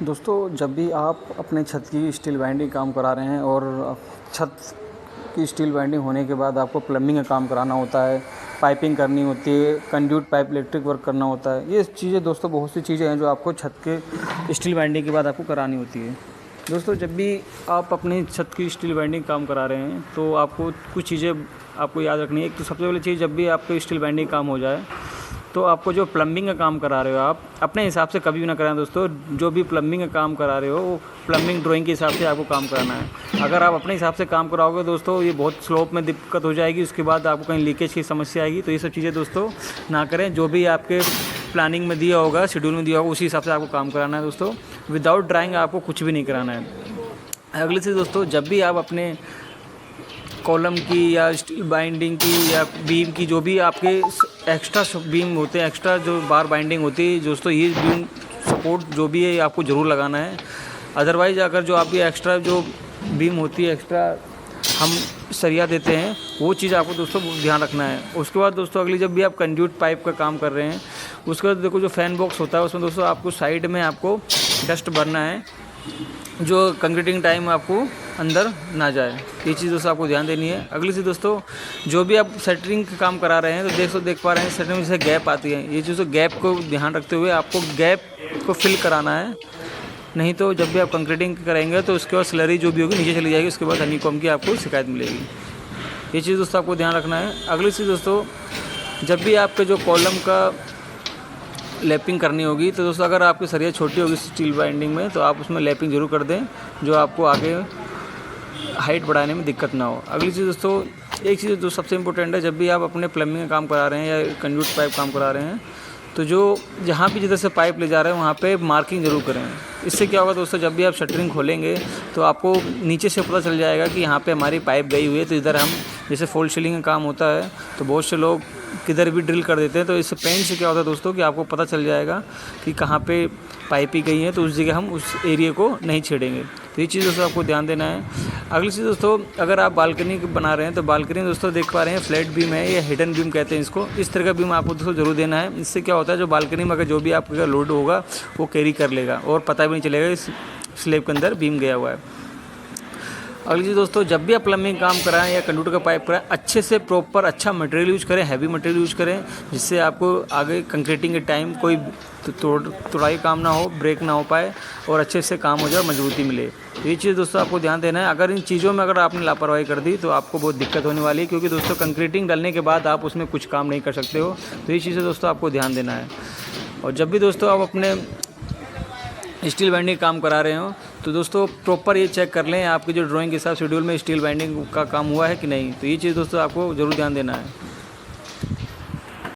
दोस्तों, जब भी आप अपने छत की स्टील बाइंडिंग काम करा रहे हैं और छत की स्टील बाइंडिंग होने के बाद आपको प्लम्बिंग का काम कराना होता है, पाइपिंग करनी होती है, कंड्यूट पाइप इलेक्ट्रिक वर्क करना होता है। ये चीज़ें दोस्तों बहुत सी चीज़ें हैं जो आपको छत के स्टील बाइंडिंग के बाद आपको करानी होती है। दोस्तों, जब भी आप अपनी छत की स्टील बाइंडिंग काम करा रहे हैं तो आपको कुछ चीज़ें आपको याद रखनी है। एक तो सबसे पहली चीज़, जब भी आपको स्टील बाइंडिंग काम हो जाए तो आपको जो प्लम्बिंग का काम करा रहे हो आप अपने हिसाब से कभी भी ना कराएं। दोस्तों, जो भी प्लम्बिंग का काम करा रहे हो वो प्लम्बिंग ड्राइंग के हिसाब से आपको काम कराना है। अगर आप अपने हिसाब से काम कराओगे दोस्तों, ये बहुत स्लोप में दिक्कत हो जाएगी, उसके बाद आपको कहीं लीकेज की समस्या आएगी। तो ये सब चीज़ें दोस्तों ना करें। जो भी आपके प्लानिंग में दिया होगा, शेड्यूल में दिया होगा, उसी हिसाब से आपको काम कराना है। दोस्तों, विदाउट ड्राइंग आपको कुछ भी नहीं कराना है। अगली चीज़ दोस्तों, जब भी आप अपने कॉलम की या स्टील बाइंडिंग की या बीम की, जो भी आपके एक्स्ट्रा बीम होते हैं, एक्स्ट्रा जो बार बाइंडिंग होती है दोस्तों, ये बीम सपोर्ट जो भी है आपको ज़रूर लगाना है। अदरवाइज़ अगर जो आपकी एक्स्ट्रा जो बीम होती है, एक्स्ट्रा हम सरिया देते हैं, वो चीज़ आपको दोस्तों ध्यान रखना है। उसके बाद दोस्तों अगली, जब भी आप कंड्यूट पाइप का काम कर रहे हैं, उसके बाद देखो जो फैन बॉक्स होता है उसमें दोस्तों आपको साइड में आपको डस्ट भरना है, जो कंक्रीटिंग टाइम आपको अंदर ना जाए। ये चीज़ दोस्तों आपको ध्यान देनी है। अगली चीज़ दोस्तों, जो भी आप सेटरिंग का काम करा रहे हैं तो देख पा रहे हैं सेटरिंग में जैसे गैप आती है, ये चीज़ गैप को ध्यान रखते हुए आपको गैप को फिल कराना है। नहीं तो जब भी आप कंक्रीटिंग करेंगे तो उसके बाद स्लरी जो भी होगी नीचे चली जाएगी, उसके बाद हनीकॉम्ब की आपको शिकायत मिलेगी। ये चीज़ दोस्तों आपको ध्यान रखना है। अगली चीज़ दोस्तों, जब भी आपके जो कॉलम का लैपिंग करनी होगी तो दोस्तों अगर आपकी सरिया छोटी होगी स्टील बाइंडिंग में तो आप उसमें लैपिंग ज़रूर कर दें, जो आपको आगे हाइट बढ़ाने में दिक्कत ना हो। अगली चीज़ दोस्तों, एक चीज़ जो सबसे इम्पोर्टेंट है, जब भी आप अपने प्लम्बिंग का काम करा रहे हैं या कंड्यूट पाइप काम करा रहे हैं तो जो जहाँ भी जिधर से पाइप ले जा रहे हैं वहाँ पे मार्किंग ज़रूर करें। इससे क्या होगा दोस्तों, जब भी आप शटरिंग खोलेंगे तो आपको नीचे से पता चल जाएगा कि यहाँ पे हमारी पाइप गई हुई है। तो इधर हम जैसे फॉल्स सीलिंग का काम होता है तो बहुत से लोग किधर भी ड्रिल कर देते हैं, तो इससे पेंट से क्या होता है दोस्तों कि आपको पता चल जाएगा कि कहाँ पे पाइप ही गई है, तो उस जगह हम उस एरिया को नहीं छेड़ेंगे। तो ये चीज़ दोस्तों आपको ध्यान देना है। अगली चीज़ दोस्तों, अगर आप बालकनी बना रहे हैं तो बालकनी दोस्तों देख पा रहे हैं फ्लैट बीम है या हिडन बीम कहते हैं इसको, इस तरह का बीम आपको दोस्तों ज़रूर देना है। इससे क्या होता है, जो बालकनी में अगर जो भी आपका लोड होगा वो कैरी कर लेगा और पता भी नहीं चलेगा इस स्लैब के अंदर बीम गया हुआ है। अगली चीज़ दोस्तों, जब भी आप प्लम्बिंग काम कराएं या कंडक्टर का पाइप कराएं, अच्छे से प्रॉपर अच्छा मटेरियल यूज़ करें, हैवी मटेरियल यूज़ करें, जिससे आपको आगे कंक्रीटिंग के टाइम कोई तोड़ाई काम ना हो, ब्रेक ना हो पाए और अच्छे से काम हो जाए, मजबूती मिले। तो ये चीज़ दोस्तों आपको ध्यान देना है। अगर इन चीज़ों में अगर आपने लापरवाही कर दी तो आपको बहुत दिक्कत होने वाली है, क्योंकि दोस्तों कंक्रीटिंग डालने के बाद आप उसमें कुछ काम नहीं कर सकते हो। तो ये चीज़ें दोस्तों आपको ध्यान देना है। और जब भी दोस्तों आप अपने स्टील बाइंडिंग काम करा रहे हो तो दोस्तों प्रॉपर ये चेक कर लें आपकी जो ड्राइंग के हिसाब शेड्यूल में स्टील बाइंडिंग का काम हुआ है कि नहीं। तो ये चीज़ दोस्तों आपको ज़रूर ध्यान देना है।